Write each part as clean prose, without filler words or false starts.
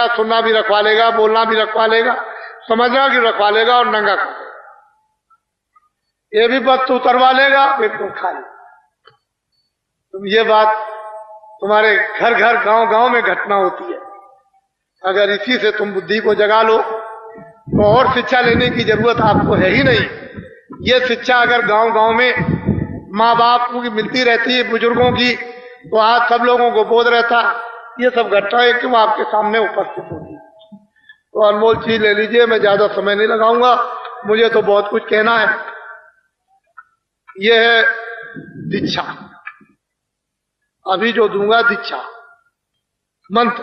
लेगा, सुनना भी रखवा लेगा, बोलना भी रखवा लेगा, समझना भी रखवा लेगा और नंगा कर देगा। ये भी बस उतरवा लेगा, बिल्कुल खाली। तुम ये बात तुम्हारे घर घर गांव गांव में घटना होती है। अगर इसी से तुम बुद्धि को जगा लो तो और शिक्षा लेने की जरूरत आपको है ही नहीं। ये शिक्षा अगर गांव गांव में माँ बाप की मिलती रहती है, बुजुर्गों की, तो आज सब लोगों को बोध रहता। ये सब घटनाएं क्यों आपके सामने उपस्थित होती। तो अनमोल चीज ले लीजिए, मैं ज्यादा समय नहीं लगाऊंगा, मुझे तो बहुत कुछ कहना है। यह है दीक्षा, अभी जो दूंगा दीक्षा, मंत्र,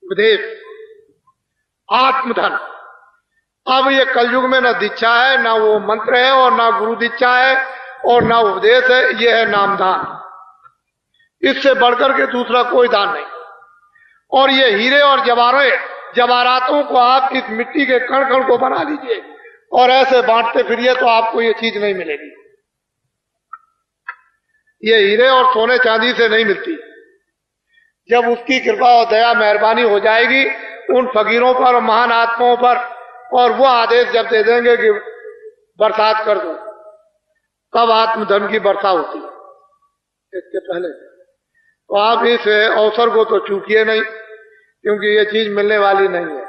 उपदेश, आत्मधन। अब ये कलयुग में ना दीक्षा है, ना वो मंत्र है, और ना गुरु दीक्षा है, और ना उपदेश है। ये है नामदान। इससे बढ़कर के दूसरा कोई दान नहीं। और ये हीरे और जवाहरातों को आप इस मिट्टी के कण कण को बना लीजिए और ऐसे बांटते फिरिए तो आपको ये चीज नहीं मिलेगी। ये हीरे और सोने चांदी से नहीं मिलती। जब उसकी कृपा और दया मेहरबानी हो जाएगी उन फकीरों पर और महान आत्माओं पर, और वो आदेश जब दे देंगे कि बरसात कर दो, तब आत्मधन की वर्षा होती है। इसके पहले तो आप इस अवसर को तो चूकिए नहीं, क्योंकि ये चीज मिलने वाली नहीं है,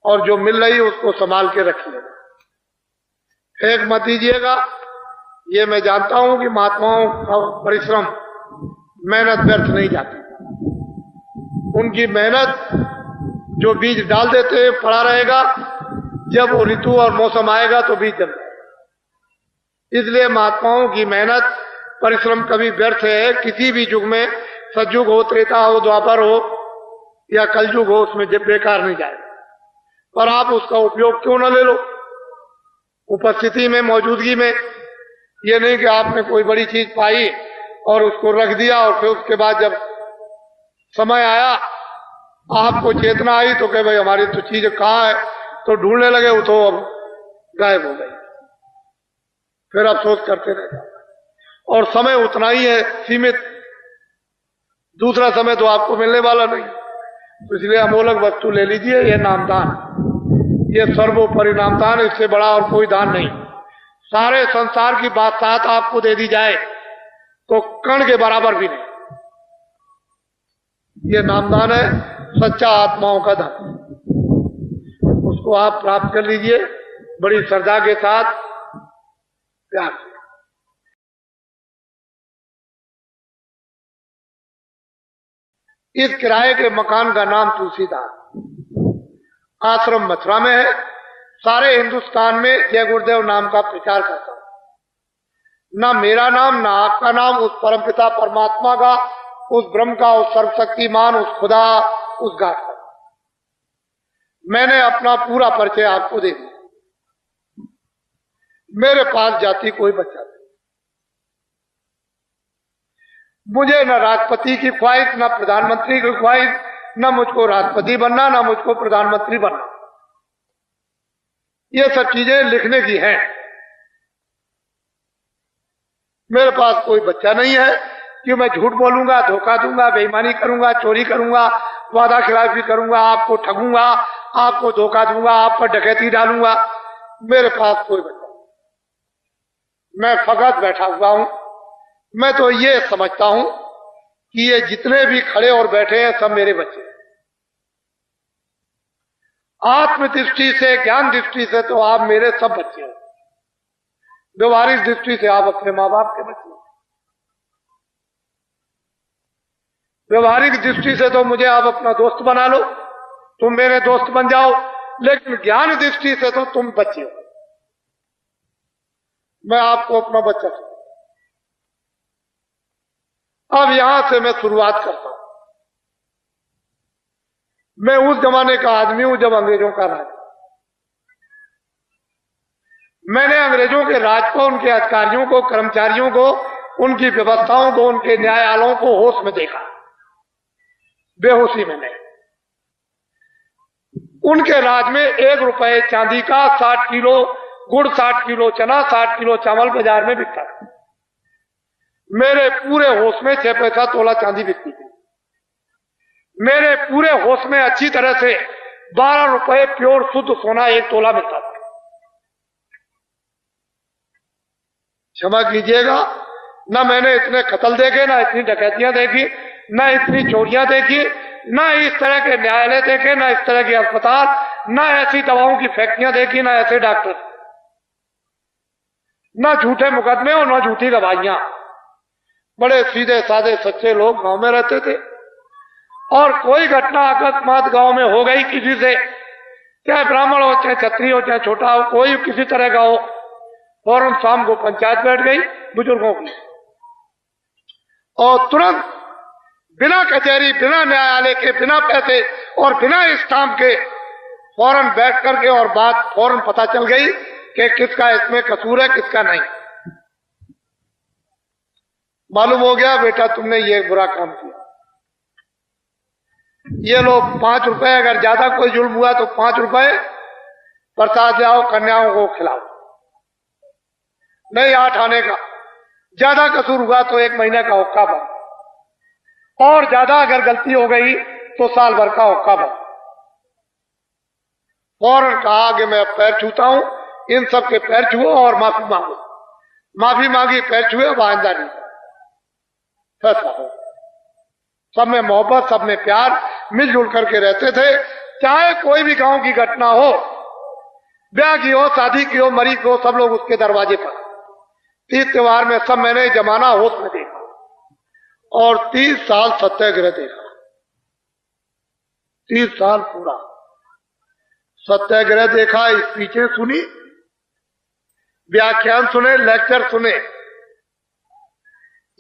और जो मिल रही है उसको संभाल के रखिएगा, फेंक मत दीजिएगा। ये मैं जानता हूं कि महात्माओं का परिश्रम, मेहनत व्यर्थ नहीं जाती। उनकी मेहनत, जो बीज डाल देते हैं पड़ा रहेगा, जब वो ऋतु और मौसम आएगा तो बीज जम जाएगा। इसलिए महात्माओं की मेहनत परिश्रम कभी व्यर्थ है किसी भी युग में, सतयुग हो, त्रेता हो, द्वापर हो या कलयुग हो, उसमें जब बेकार नहीं जाएगा। पर आप उसका उपयोग क्यों न ले लो उपस्थिति में, मौजूदगी में। ये नहीं कि आपने कोई बड़ी चीज पाई और उसको रख दिया और फिर उसके बाद जब समय आया आपको चेतना आई तो कहे भाई हमारी तो चीज कहाँ है, तो ढूंढने लगे, वो तो अब गायब हो गई। फिर अफसोस करते रह जाओ। और समय उतना ही है सीमित, दूसरा समय तो आपको मिलने वाला नहीं। तो इसलिए अमोलक वस्तु ले लीजिए, ये नामदान, ये सर्वोपरि नामदान, इससे बड़ा और कोई दान नहीं। सारे संसार की बादशाहत आपको दे दी जाए तो कण के बराबर भी नहीं। ये नामदान है, सच्चा आत्माओं का धन। उसको आप प्राप्त कर लीजिए बड़ी श्रद्धा के साथ, प्यार से। इस किराए के मकान का नाम तुलसीदास, आश्रम मथुरा में है। सारे हिंदुस्तान में जय गुरुदेव नाम का प्रचार करता हूं। ना मेरा नाम ना आपका नाम, उस परमपिता परमात्मा का, उस ब्रह्म का, उस सर्वशक्तिमान, उस खुदा, उस घाट का। मैंने अपना पूरा परिचय आपको दे दिया। मेरे पास जाति कोई बच्चा नहीं। मुझे न राष्ट्रपति की ख्वाहिश, न प्रधानमंत्री की ख्वाहिश, न मुझको राष्ट्रपति बनना, न मुझको प्रधानमंत्री बनना। ये सब चीजें लिखने की हैं। मेरे पास कोई बच्चा नहीं है कि मैं झूठ बोलूंगा, धोखा दूंगा, बेईमानी करूंगा, चोरी करूंगा, वादा खिलाफी करूंगा, आपको ठगूंगा, आपको धोखा दूंगा, आप पर डकैती डालूंगा। मेरे पास कोई बच्चा नहीं। मैं फकत बैठा हुआ हूं। मैं तो ये समझता हूं कि ये जितने भी खड़े और बैठे हैं सब मेरे बच्चे हैं। आत्म दृष्टि से, ज्ञान दृष्टि से तो आप मेरे सब बच्चे हैं। व्यवहारिक दृष्टि से आप अपने माँ बाप के बच्चे हैं। व्यवहारिक दृष्टि से तो मुझे आप अपना दोस्त बना लो, तुम मेरे दोस्त बन जाओ, लेकिन ज्ञान दृष्टि से तो तुम बच्चे हो। मैं आपको अपना बच्चा समझता हूं। अब यहां से मैं शुरुआत करता हूं। मैं उस जमाने का आदमी हूं जब अंग्रेजों का राज। मैंने अंग्रेजों के राज को, उनके अधिकारियों को, कर्मचारियों को, उनकी व्यवस्थाओं को, उनके न्यायालयों को होश में देखा, बेहोशी में नहीं। उनके राज में 1 रुपए चांदी का 60 किलो गुड़, 60 किलो चना, 60 किलो चावल बाजार में बिकता था। मेरे पूरे होश में 6 पैसा तोला चांदी बिकती थी। मेरे पूरे होश में अच्छी तरह से 12 रुपए प्योर शुद्ध सोना 1 तोला मिलता था। क्षमा कीजिएगा, न मैंने इतने कत्ल देखे, न इतनी डकैतियां देखी, न इतनी चोरियां देखी, न इस तरह के न्यायालय देखे, न इस तरह के अस्पताल, न ऐसी दवाओं की फैक्ट्रियां देखी, न ऐसे डॉक्टर, न झूठे मुकदमे और न झूठी गवाहियां। बड़े सीधे साधे सच्चे लोग गांव में रहते थे, और कोई घटना अकस्मात गांव में हो गई किसी से, चाहे ब्राह्मण हो, चाहे क्षत्रिय हो, चाहे छोटा हो, कोई किसी तरह का हो, फौरन शाम को पंचायत बैठ गई बुजुर्गों की, और तुरंत बिना कचहरी, बिना न्यायालय के, बिना पैसे और बिना स्टाम्प के फौरन बैठ करके और बात फौरन पता चल गई कि किसका इसमें कसूर है, किसका नहीं। मालूम हो गया बेटा तुमने ये बुरा काम किया, ये लो 5 रुपए, अगर ज्यादा कोई जुल्म हुआ तो 5 रुपए प्रसाद जाओ, कन्याओं को खिलाओ, नहीं 8 आने का। ज्यादा कसूर हुआ तो 1 महीने का हुक्का बन, और ज्यादा अगर गलती हो गई तो साल भर का हुक्का बन। फौरन कहा कि मैं पैर छूता हूं, इन सब के पैर छुओ और माफी मांगो। माफी मांगी, पैर छुए, अब आइंदा नहीं। फैसला हो, सब में मोहब्बत, सब में प्यार, मिलजुल करके रहते थे। चाहे कोई भी गांव की घटना हो, ब्याह की हो, शादी की हो, मरी की हो, सब लोग उसके दरवाजे पर। 30 त्योहार में सब मैंने जमाना होश में देखा, और 30 साल सत्याग्रह देखा। 30 साल पूरा सत्याग्रह देखा, स्पीचें सुनी, व्याख्यान सुने, लेक्चर सुने।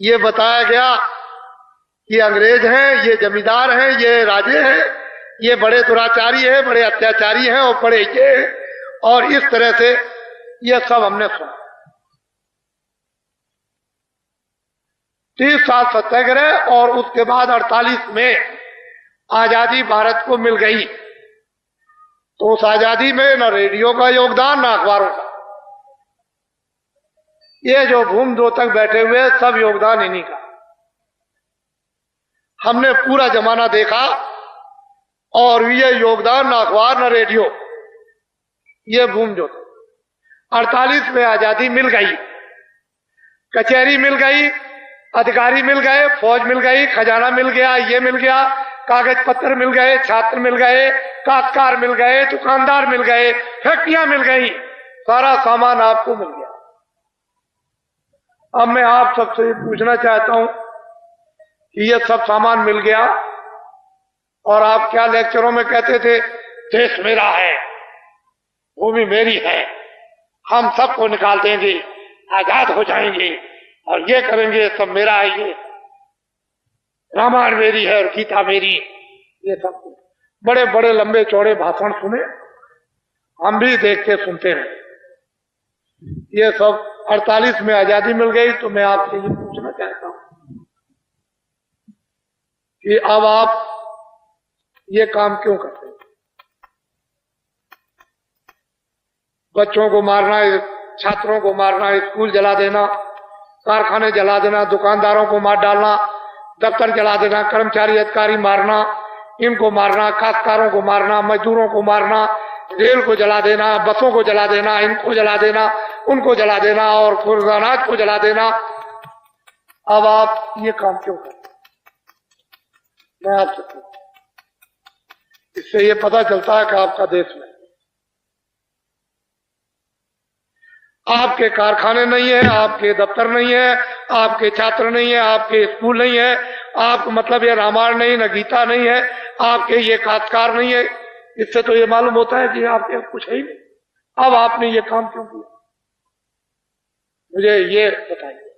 ये बताया गया कि अंग्रेज हैं, ये जमींदार हैं, ये राजे हैं, ये बड़े दुराचारी हैं, बड़े अत्याचारी हैं, और बड़े ये हैं, और इस तरह से ये सब हमने सुना। 30 साल सत्याग्रह, और उसके बाद 48 में आजादी भारत को मिल गई। तो उस आजादी में न रेडियो का योगदान, न अखबारों का। ये जो भूम दो तक बैठे हुए सब योगदान इन्हीं का। हमने पूरा जमाना देखा, और ये योगदान न अखबार न रेडियो, ये भूम जो 48 में आजादी मिल गई, कचहरी मिल गई, अधिकारी मिल गए, फौज मिल गई, खजाना मिल गया, ये मिल गया, कागज पत्र मिल गए, छात्र मिल गए, काश्तकार मिल गए, दुकानदार मिल गए, फैक्ट्रियां मिल गई, सारा सामान आपको मिल गया। अब मैं आप सबसे ये पूछना चाहता हूं कि ये सब सामान मिल गया, और आप क्या लेक्चरों में कहते थे, देश मेरा है, भूमि मेरी है, हम सबको निकाल देंगे, आजाद हो जाएंगे, और ये करेंगे, सब मेरा है, ये रामायण मेरी है और गीता मेरी, ये सब बड़े बड़े लंबे चौड़े भाषण सुने, हम भी देखते सुनते रहे। ये सब 48 में आजादी मिल गई। तो मैं आपसे ये पूछना चाहता हूं कि अब आप ये काम क्यों करते हैं? बच्चों को मारना, छात्रों को मारना, स्कूल जला देना, कारखाने जला देना, दुकानदारों को मार डालना, दफ्तर जला देना, कर्मचारी अधिकारी मारना, इनको मारना, काश्तकारों को मारना, मजदूरों को मारना, रेल को जला देना, बसों को जला देना, इनको जला देना, उनको जला देना, और फिर अनाज को जला देना। अब आप ये काम क्यों करते? मैं आपसे पूछूं, इससे ये पता चलता है कि आपका देश में आपके कारखाने नहीं है, आपके दफ्तर नहीं है, आपके छात्र नहीं है, आपके स्कूल नहीं है, आप मतलब ये रामायण नहीं, न गीता नहीं है, आपके ये काश्तकार नहीं है। इससे तो ये मालूम होता है कि आपके कुछ है ही नहीं। अब आपने ये काम क्यों किया? मुझे ये बताइए।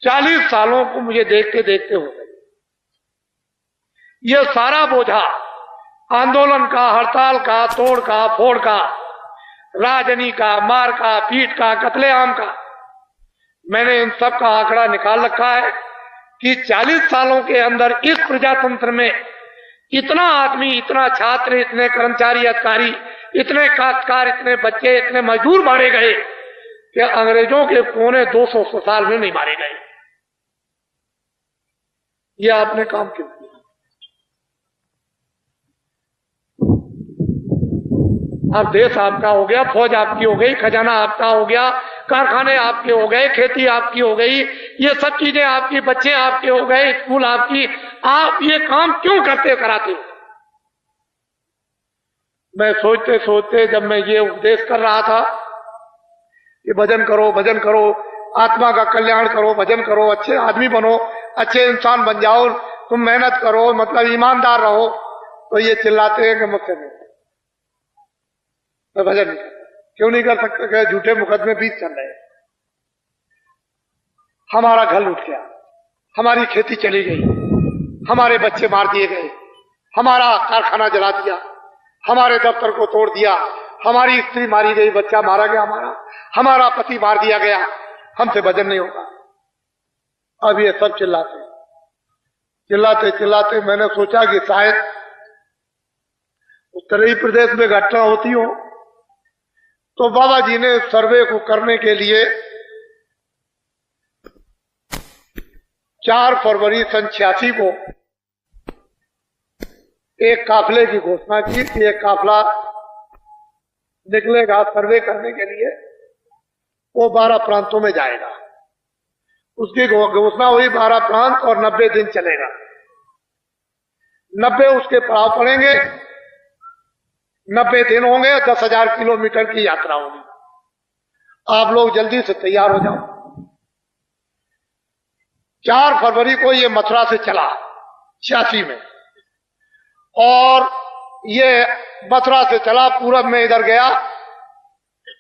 40 सालों को मुझे देखते देखते हो गए। ये सारा बोझा आंदोलन का, हड़ताल का, तोड़ का, फोड़ का, राजनी का, मार का, पीट का, कत्लेआम का, मैंने इन सब का आंकड़ा निकाल रखा है कि 40 सालों के अंदर इस प्रजातंत्र में इतना आदमी, इतना छात्र, इतने कर्मचारी अधिकारी, इतने काश्तकार, इतने बच्चे, इतने मजदूर मारे गए कि अंग्रेजों के पौने 200 साल में नहीं मारे गए। ये आपने काम क्यों किया? अब देश आपका हो गया, फौज आपकी हो गई, खजाना आपका हो गया, कारखाने आपके हो गए, खेती आपकी हो गई, ये सब चीजें आपकी, बच्चे आपके हो गए, स्कूल आपकी। आप ये काम क्यों करते कराते? मैं सोचते सोचते जब मैं ये उपदेश कर रहा था कि भजन करो, भजन करो, आत्मा का कल्याण करो, भजन करो, अच्छे आदमी बनो, अच्छे इंसान बन जाओ, तुम मेहनत करो, मतलब ईमानदार रहो, तो ये चिल्लाते हैं कि मुझसे नहीं, मैं भजन नहीं करता। क्यों नहीं कर सकते? क्या झूठे मुकदमे बीच चल रहे हैं, हमारा घर लूट गया, हमारी खेती चली गई, हमारे बच्चे मार दिए गए, हमारा कारखाना जला दिया, हमारे दफ्तर को तोड़ दिया, हमारी स्त्री मारी गई, बच्चा मारा गया, हमारा पति मार दिया गया, हमसे भजन नहीं होगा। अब ये सब चिल्लाते चिल्लाते चिल्लाते मैंने सोचा कि शायद उत्तरी प्रदेश में घटना होती हो, तो बाबा जी ने सर्वे को करने के लिए 4 फरवरी सन 86 को एक काफले की घोषणा की कि एक काफला निकलेगा सर्वे करने के लिए, वो 12 प्रांतों में जाएगा। उसकी घोषणा हुई 12 प्रांत और 90 दिन चलेगा। 90 उसके पड़ाव पड़ेंगे, 90 दिन होंगे, 10,000 किलोमीटर की यात्रा होगी। आप लोग जल्दी से तैयार हो जाओ। 4 फरवरी को ये मथुरा से चला 86 में, और ये मथुरा से चला, पूरब में इधर गया,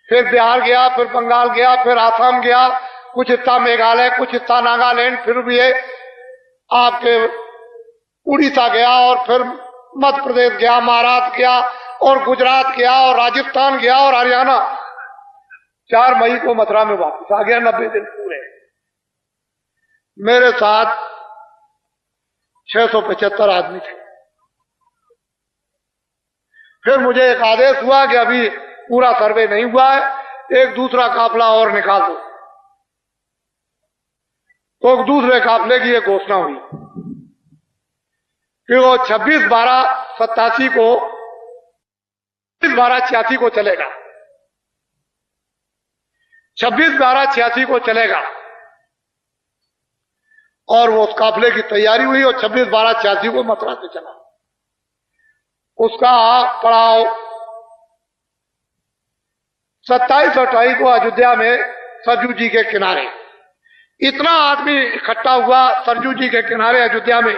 फिर बिहार गया, फिर बंगाल गया, फिर आसाम गया, कुछ हिस्सा मेघालय, कुछ हिस्सा नागालैंड, फिर भी ये आपके उड़ीसा गया, और फिर मध्य प्रदेश गया, महाराष्ट्र गया, और गुजरात गया, और राजस्थान गया, और हरियाणा। 4 मई को मथुरा में वापस आ गया, 90 दिन पूरे। मेरे साथ 675 आदमी थे। फिर मुझे एक आदेश हुआ कि अभी पूरा सर्वे नहीं हुआ है, एक दूसरा काफला और निकाल दो। तो दूसरे काफले की एक घोषणा हुई कि वो 26/12/87 को 26/12/86 को चलेगा, 26/12/86 को चलेगा। और वो उस काफले की तैयारी हुई और 26/12/86 को मथुरा से चला। उसका पड़ाव 27 और 28 को अयोध्या में सरजू जी के किनारे। इतना आदमी इकट्ठा हुआ सरजू जी के किनारे अयोध्या में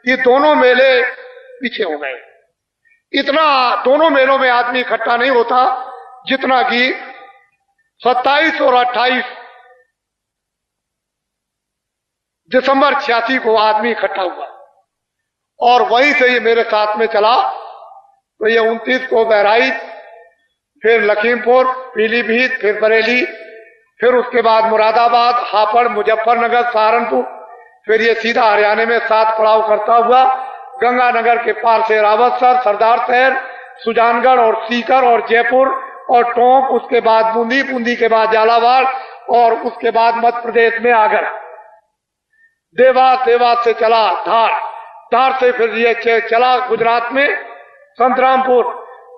कि दोनों मेले पीछे हो गए। इतना दोनों मेलों में आदमी इकट्ठा नहीं होता जितना कि 27 और 28 दिसंबर 86 को आदमी इकट्ठा हुआ। और वहीं से ये मेरे साथ में चला। तो ये 29 को बहराइच, फिर लखीमपुर, पीलीभीत, फिर बरेली, फिर उसके बाद मुरादाबाद, हापुड़, मुजफ्फरनगर, सहारनपुर, फिर ये सीधा हरियाणा में 7 पड़ाव करता हुआ गंगानगर के पार से रावतसर, सरदार शहर, सुजानगढ़ और सीकर और जयपुर और टोंक, उसके बाद बूंदी, बूंदी के बाद झालावाड़, और उसके बाद मध्य प्रदेश में आगरा, देवास, देवास से चला धार, धार से फिर ये चला गुजरात में संतरामपुर,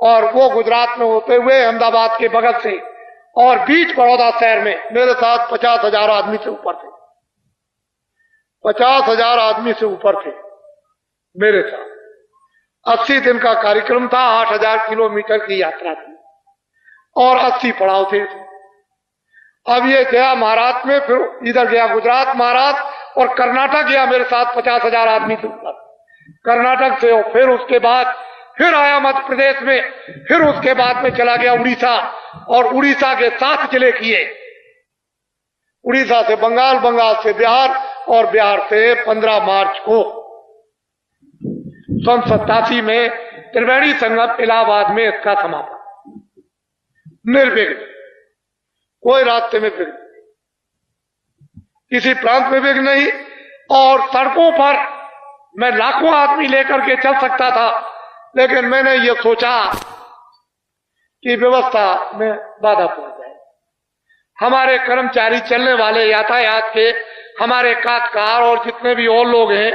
और वो गुजरात में होते हुए अहमदाबाद के बगल से, और बीच बड़ौदा शहर में मेरे साथ 50,000 आदमी से ऊपर थे। 50,000 आदमी से ऊपर थे मेरे साथ। 80 दिन का कार्यक्रम था, 8,000 किलोमीटर की यात्रा थी और 80 पड़ाव थे। अब ये गया महाराष्ट्र में, फिर इधर गया गुजरात, महाराष्ट्र और कर्नाटक गया मेरे साथ 50,000 आदमी से ऊपर। कर्नाटक से फिर उसके बाद फिर आया मध्य प्रदेश में, फिर उसके बाद में चला गया उड़ीसा, और उड़ीसा के 7 जिले किए। उड़ीसा से बंगाल, बंगाल से बिहार, और बिहार से 15 मार्च को सन 87 में त्रिवेणी संगम इलाहाबाद में इसका समापन निर्विघ्न, कोई रास्ते में विघ्न, किसी प्रांत में विघ्न नहीं। और सड़कों पर मैं लाखों आदमी लेकर के चल सकता था, लेकिन मैंने ये सोचा कि व्यवस्था में बाधा पहुंच जाए। हमारे कर्मचारी, चलने वाले, यातायात के हमारे काटकार और जितने भी और लोग हैं,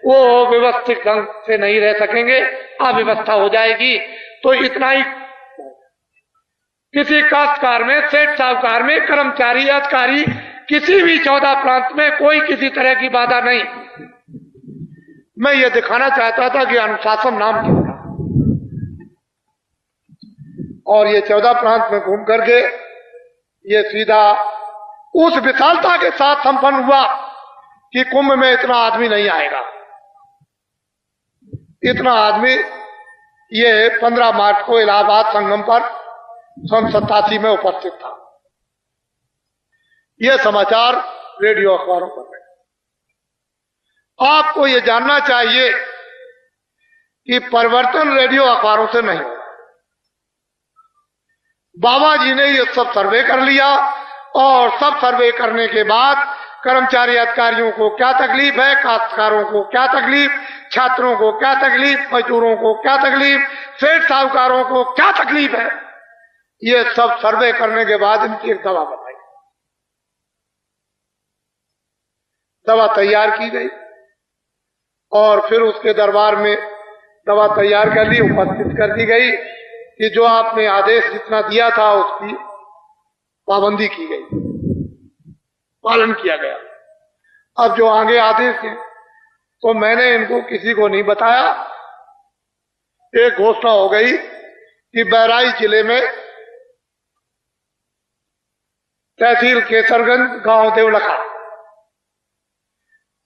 वो व्यवस्थित ढंग से नहीं रह सकेंगे, अव्यवस्था हो जाएगी। तो इतना ही किसी काश्तकार में, सेठ साहूकार में, कर्मचारी, अधिकारी, किसी भी 14 प्रांत में कोई किसी तरह की बाधा नहीं। मैं ये दिखाना चाहता था कि अनुशासन नाम क्या था। और ये 14 प्रांत में घूम करके ये सीधा उस विशालता के साथ संपन्न हुआ कि कुंभ में इतना आदमी नहीं आएगा। इतना आदमी ये 15 मार्च को इलाहाबाद संगम पर सन 87 में उपस्थित था। ये समाचार रेडियो अखबारों पर है। आपको ये जानना चाहिए कि परिवर्तन रेडियो अखबारों से नहीं होगा। बाबा जी ने ये सब सर्वे कर लिया और सब सर्वे करने के बाद कर्मचारी अधिकारियों को क्या तकलीफ है, काश्तकारों को क्या तकलीफ, छात्रों को क्या तकलीफ, मजदूरों को क्या तकलीफ, सेठ साहूकारों को क्या तकलीफ है, ये सब सर्वे करने के बाद इनकी एक दवा बताई। दवा तैयार की गई और फिर उसके दरबार में दवा तैयार कर ली, उपस्थित कर दी गई कि जो आपने आदेश जितना दिया था उसकी पाबंदी की गई, पालन किया गया। अब जो आगे आदेश है तो मैंने इनको किसी को नहीं बताया। एक घोषणा हो गई कि बहराइच जिले में तहसील केसरगंज, गांव देवलखा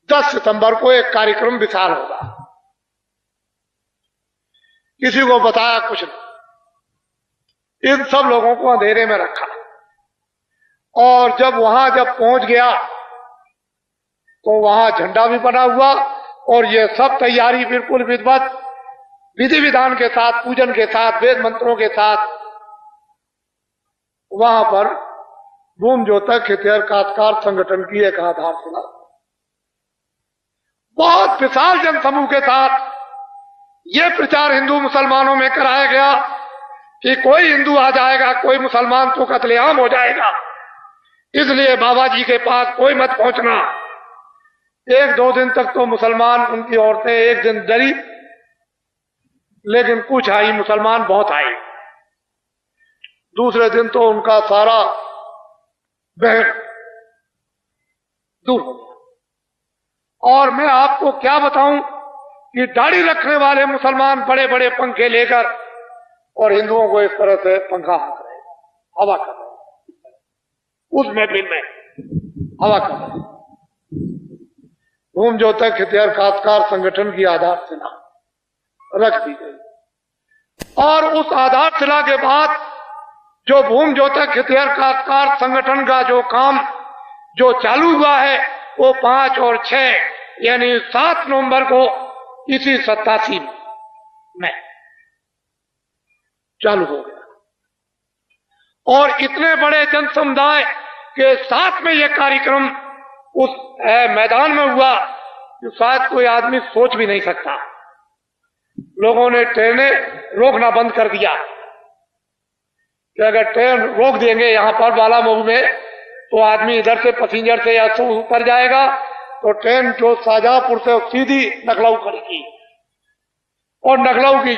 10 सितंबर को एक कार्यक्रम विशाल होगा। किसी को बताया कुछ नहीं। इन सब लोगों को अंधेरे में रखा और जब पहुंच गया तो वहां झंडा भी बना हुआ और ये सब तैयारी बिल्कुल विधिवत, विधि विधान के साथ, पूजन के साथ, वेद मंत्रों के साथ वहां पर भूम ज्योतक हितैषी काश्तकार संगठन की एक आधारशिला बहुत विशाल जनसमूह के साथ ये प्रचार हिंदू मुसलमानों में कराया गया कि कोई हिंदू आ जाएगा, कोई मुसलमान तो कत्लेआम हो जाएगा, इसलिए बाबा जी के पास कोई मत पहुंचना। 1-2 दिन तक तो मुसलमान, उनकी औरतें एक दिन डरी, लेकिन कुछ आई, मुसलमान बहुत आए। दूसरे दिन तो उनका सारा बहन दूर हो गया। और मैं आपको क्या बताऊं कि दाढ़ी रखने वाले मुसलमान बड़े बड़े पंखे लेकर और हिंदुओं को इस तरह से पंखा हाँक रहे, हवा कर रहे, उस महफिल में हवा कर रहे। भूम ज्योतक हितैषी काश्तकार संगठन की आधारशिला रख दी गई और उस आधारशिला के बाद जो भूम ज्योतक हितैषी काश्तकार संगठन का जो काम जो चालू हुआ है वो 5 और 6 यानी 7 नवंबर को इसी 87 में चालू हो गया। और इतने बड़े जन समुदाय के साथ में यह कार्यक्रम उस मैदान में हुआ जो शायद कोई आदमी सोच भी नहीं सकता। लोगों ने ट्रेनें रोकना बंद कर दिया कि अगर ट्रेन रोक देंगे यहां पर बालामऊ में तो आदमी इधर से पैसेंजर से या ऊपर जाएगा, तो ट्रेन जो शाहजहांपुर से सीधी नखलऊ खड़ी की और नखलऊ की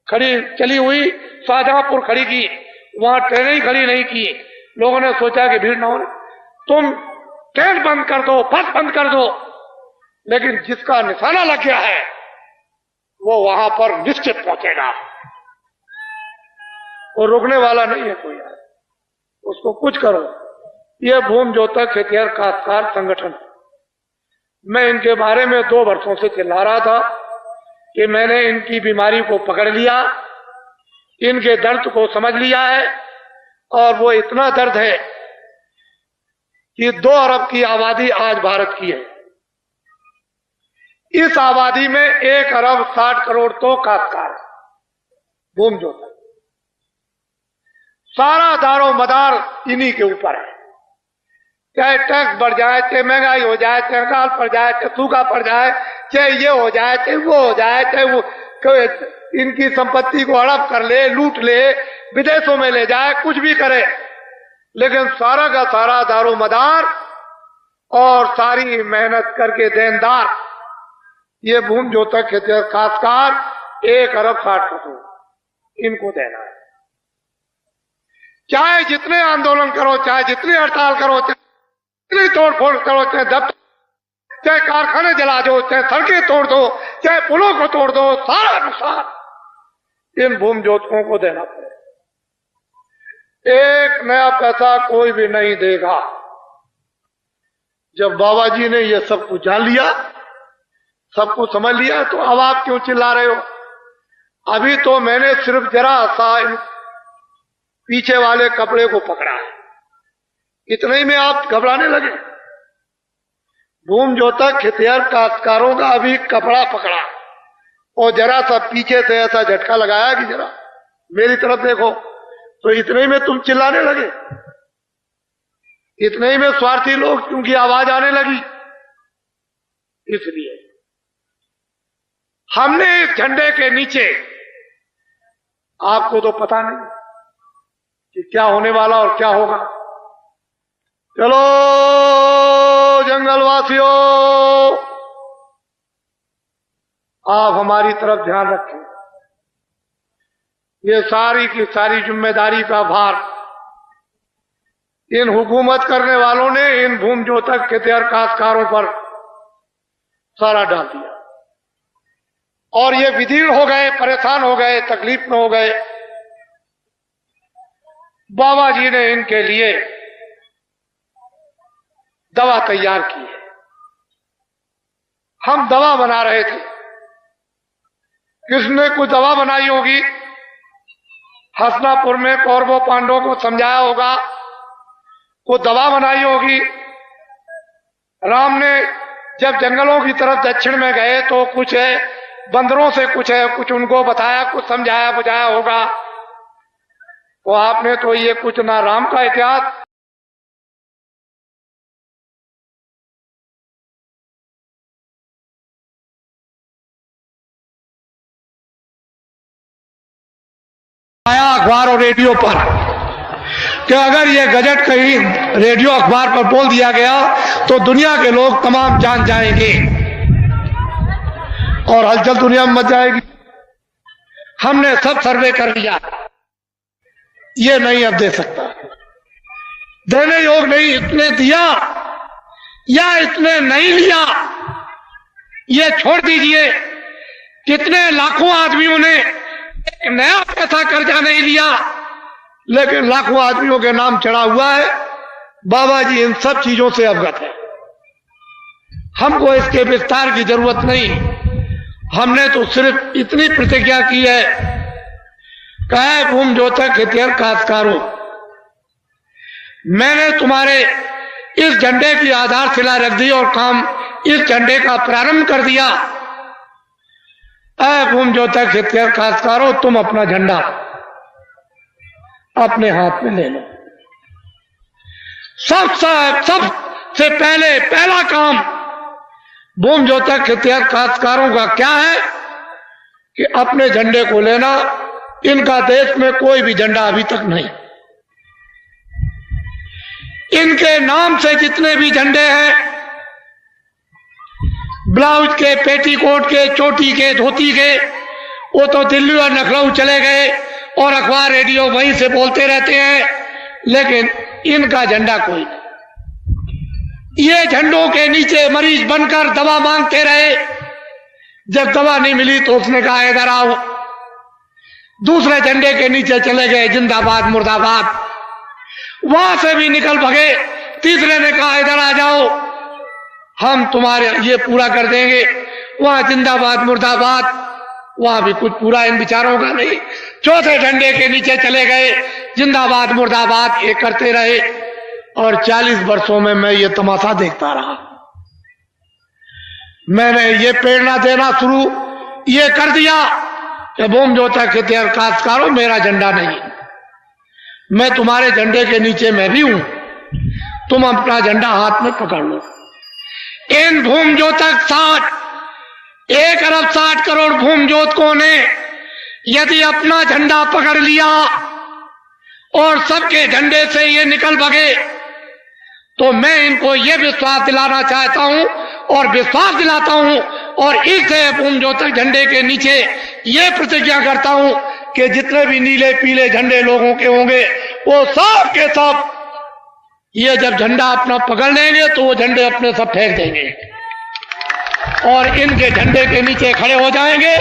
खड़ी चली हुई शाहजहांपुर खड़ी की, वहां ट्रेनें ही खड़ी नहीं की। लोगों ने सोचा कि भीड़ ना हो, तुम ट्रेन बंद कर दो, बस बंद कर दो, लेकिन जिसका निशाना लग गया है वो वहां पर निश्चित पहुंचेगा, वो रुकने वाला नहीं है कोई, उसको कुछ करो। ये भूम ज्योतक हितैषी काश्तकार संगठन, मैं इनके बारे में 2 वर्षों से चिल्ला रहा था कि मैंने इनकी बीमारी को पकड़ लिया, इनके दर्द को समझ लिया है और वो इतना दर्द है कि 2 अरब की आबादी आज भारत की है। इस आबादी में 1 अरब 60 करोड़ तो काश्तकार है। भूम ज्योतक सारा दारो मदार इन्हीं के ऊपर है। चाहे टैक्स बढ़ जाए, चाहे महंगाई हो जाए, चाहे अकाल पड़ जाए, चाहे सूखा पड़ जाए, चाहे ये हो जाए, चाहे वो हो जाए, चाहे वो इनकी संपत्ति को हड़प कर ले, लूट ले, विदेशों में ले जाए, कुछ भी करे, लेकिन सारा का सारा दारो मदार और सारी मेहनत करके देनदार ये भूम ज्योतक हितैषी काश्तकार 1 अरब 60 करोड़ इनको देना है। चाहे जितने आंदोलन करो, चाहे जितनी हड़ताल करो, चाहे जितनी तोड़फोड़ करो, चाहे दफ्तर, चाहे कारखाने जला दो, चाहे सड़कें तोड़ दो, चाहे पुलों को तोड़ दो, सारा नुकसान इन भूमि जोतकों को देना पड़ेगा। एक नया पैसा कोई भी नहीं देगा। जब बाबा जी ने ये सब कुछ जान लिया, सब कुछ समझ लिया, तो अब आप क्यों चिल्ला रहे हो? अभी तो मैंने सिर्फ जरा सा पीछे वाले कपड़े को पकड़ा है, इतने ही में आप घबराने लगे। भूमि जोतक खेतिहर काश्तकारों का अभी कपड़ा पकड़ा और जरा सा पीछे से ऐसा झटका लगाया कि जरा मेरी तरफ देखो, तो इतने ही में तुम चिल्लाने लगे। इतने ही में स्वार्थी लोग क्योंकि आवाज आने लगी, इसलिए हमने इस झंडे के नीचे, आपको तो पता नहीं कि क्या होने वाला और क्या होगा। चलो जंगलवासियों, आप हमारी तरफ ध्यान रखें। ये सारी की सारी जिम्मेदारी का भार इन हुकूमत करने वालों ने इन भूमि जोतक खेतिहर काश्तकारों पर सारा डाल दिया और ये विदीर्ण हो गए, परेशान हो गए, तकलीफ में हो गए। बाबा जी ने इनके लिए दवा तैयार की है। हम दवा बना रहे थे, किसने कुछ दवा बनाई होगी, हसनापुर में कौरवों पांडवों को समझाया होगा, वो दवा बनाई होगी। राम ने जब जंगलों की तरफ दक्षिण में गए तो कुछ है बंदरों से कुछ उनको बताया, कुछ समझाया बुझाया होगा। तो आपने तो ये कुछ ना राम का इतिहास आया अखबार और रेडियो पर कि अगर ये गजट कहीं रेडियो अखबार पर बोल दिया गया तो दुनिया के लोग तमाम जान जाएंगे और हलचल दुनिया में मच जाएगी। हमने सब सर्वे कर लिया, ये नहीं अब दे सकता, देने योग नहीं। इतने दिया या इतने नहीं लिया, ये छोड़ दीजिए। कितने लाखों आदमियों ने एक नया पैसा कर्जा नहीं लिया, लेकिन लाखों आदमियों के नाम चढ़ा हुआ है। बाबा जी इन सब चीजों से अवगत है, हमको इसके विस्तार की जरूरत नहीं। हमने तो सिर्फ इतनी प्रतिज्ञा की है, कहे भूमि जोतक खेतिहर काश्तकारों, मैंने तुम्हारे इस झंडे की आधारशिला रख दी और काम इस झंडे का प्रारंभ कर दिया। भूमि जोतक खेतिहर काश्तकारों, तुम अपना झंडा अपने हाथ में ले लो। सबसे पहला काम भूमि जोतक खेतिहर काश्तकारों का क्या है कि अपने झंडे को लेना। इनका देश में कोई भी झंडा अभी तक नहीं। इनके नाम से जितने भी झंडे हैं, ब्लाउज के, पेटीकोट के, चोटी के, धोती के, वो तो दिल्ली और लखनऊ चले गए और अखबार रेडियो वहीं से बोलते रहते हैं, लेकिन इनका झंडा कोई नहीं। ये झंडों के नीचे मरीज बनकर दवा मांगते रहे। जब दवा नहीं मिली तो उसने कहा इधर आओ। दूसरे झंडे के नीचे चले गए, जिंदाबाद मुर्दाबाद, वहां से भी निकल भगे। तीसरे ने कहा इधर आ जाओ, हम तुम्हारे ये पूरा कर देंगे। वहां जिंदाबाद मुर्दाबाद, वहां भी कुछ पूरा इन विचारों का नहीं। चौथे झंडे के नीचे चले गए, जिंदाबाद मुर्दाबाद ये करते रहे। और 40 वर्षों में मैं ये तमाशा देखता रहा। मैंने ये प्रेरणा देना शुरू ये कर दिया कि भूमि जोतक खेतिहर काश्तकारों, मेरा झंडा नहीं, मैं तुम्हारे झंडे के नीचे मैं भी हूं, तुम अपना झंडा हाथ में पकड़ लो। इन भूमि जोतक 1 अरब 60 करोड़ भूमि जोतकों ने यदि अपना झंडा पकड़ लिया और सबके झंडे से ये निकल भगे, तो मैं इनको ये विश्वास दिलाना चाहता हूं और विश्वास दिलाता हूं और इस भूमि जोतक झंडे के नीचे ये प्रतिज्ञा करता हूं कि जितने भी नीले पीले झंडे लोगों के होंगे वो सब के सब ये जब झंडा अपना पकड़ लेंगे तो वो झंडे अपने सब फेंक देंगे और इनके झंडे के नीचे खड़े हो जाएंगे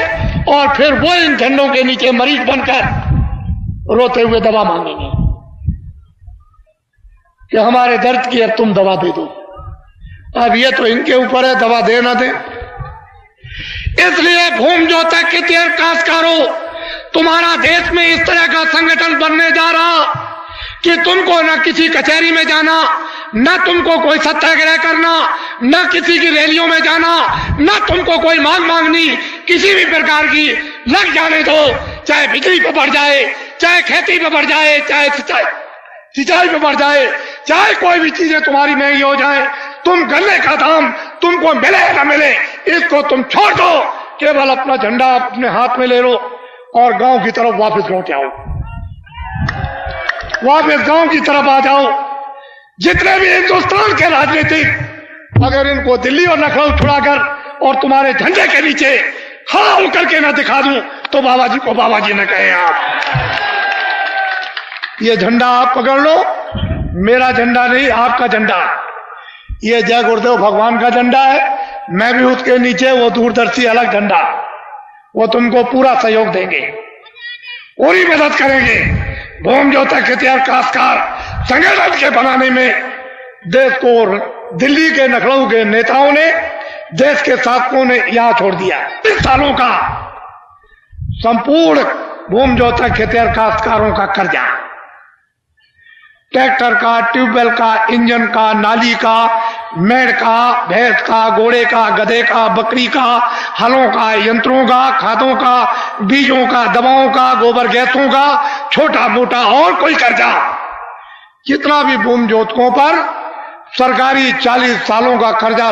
और फिर वो इन झंडों के नीचे मरीज बनकर रोते हुए दवा मांगेंगे कि हमारे दर्द की अब तुम दवा दे दो। अब ये तो इनके ऊपर है दवा दे ना दे। इसलिए भूम जोतक खेतिहर काश्तकारों, तुम्हारा देश में इस तरह का संगठन बनने जा रहा कि तुमको न किसी कचहरी में जाना, न तुमको कोई सत्याग्रह करना, न किसी की रैलियों में जाना, न तुमको कोई मांग मांगनी किसी भी प्रकार की। लग जाने दो, चाहे बिजली पे बढ़ जाए, चाहे खेती पे बढ़ जाए, चाहे सिंचाई पे बढ़ जाए, चाहे कोई भी चीजें तुम्हारी महंगी हो जाए, तुम गन्ने का दाम तुमको मिले न मिले इसको तुम छोड़ दो। केवल अपना झंडा अपने हाथ में ले लो और गांव की तरफ वापस लौट आओ, वापस गांव की तरफ आ जाओ। जितने भी हिंदुस्तान के राजनीतिक अगर इनको दिल्ली और लखनऊ छुड़ाकर और तुम्हारे झंडे के नीचे खड़ा होकर के न दिखा दूं तो बाबा जी को बाबा जी न कहें आप। ये झंडा आप पकड़ लो, मेरा झंडा नहीं आपका झंडा। ये जय गुरुदेव भगवान का झंडा है, मैं भी उसके नीचे वो दूरदर्शी अलग झंडा, वो तुमको पूरा सहयोग देंगे, पूरी मदद करेंगे। भूम जोतक खेतिहर काश्तकार संगठन के बनाने में देश को दिल्ली के लखनऊ के नेताओं ने, देश के शासकों ने यहां छोड़ दिया। 30 सालों का संपूर्ण भूम जोतक खेतिहर काश्तकारों का कर्जा, ट्रैक्टर का, ट्यूबवेल का, इंजन का, नाली का, मेड़ का, भैंस का, घोड़े का, गधे का, बकरी का, हलों का, यंत्रों का, खादों का, बीजों का, दवाओं का, गोबर गैसों का, छोटा मोटा और कोई कर्जा जितना भी भूम जोतकों पर सरकारी 40 सालों का कर्जा